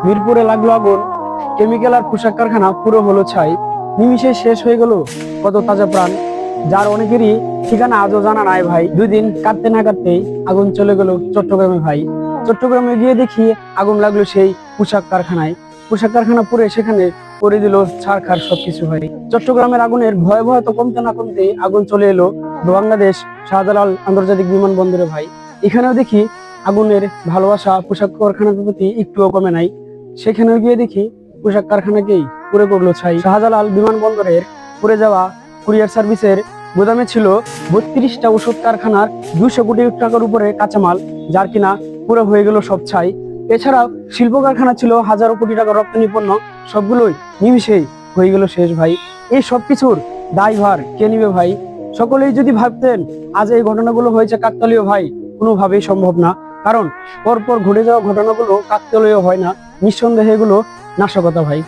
মিরপুরে লাগলো আগুন, কেমিক্যাল আর পোশাক কারখানা পুরো হলো ছাই। নিমিষে শেষ হয়ে গেল কত তাজা প্রাণ, যার অনেকেরই ঠিকানা আজও জানা নাই ভাই। 2 দিন কাটতে না কাটতেই আগুন চলে গেল চট্টগ্রামে ভাই। চট্টগ্রামে গিয়ে দেখি আগুন লাগলো সেই পোশাক কারখানায়। পোশাক কারখানা পুড়ে সেখানে করে দিল ছারখার সবকিছু ভাই। চট্টগ্রামের আগুনের ভয়াবহ তো কমতে না কমতেই আগুন চলে এলো বাংলাদেশ শাহজালাল আন্তর্জাতিক বিমানবন্দরে ভাই। এখানেও দেখি আগুনের ভালোবাসা পোশাক কারখানার প্রতি একটুও কমে নাই। সেখানেও গিয়ে দেখি পোশাক কারখানাকেই পুরো করলো ছাই। শাহজালাল বিমানবন্দরের পুড়ে যাওয়া কুরিয়ার সার্ভিসের গোদামে ছিল 32টা ওষুধ কারখানার 200 কোটি টাকার উপরে কাঁচামাল, যার কিনা পুরো হয়ে গেল সব ছাই। এছাড়াও শিল্প কারখানা ছিল হাজারো কোটি টাকার রপ্তানি পণ্য, সবগুলোই নিমিশেই হয়ে গেল শেষ ভাই। এই সবকিছুর দায়ভার কে নিবে ভাই? সকলেই যদি ভাবতেন আজ এই ঘটনাগুলো হয়েছে কাকতালীয় ভাই, কোনোভাবেই সম্ভব না। কারণ পরপর ঘটে যাওয়া ঘটনাগুলো কাকতালীয় হয় না, নিঃসন্দেহে এগুলো নাশকতা ভাই।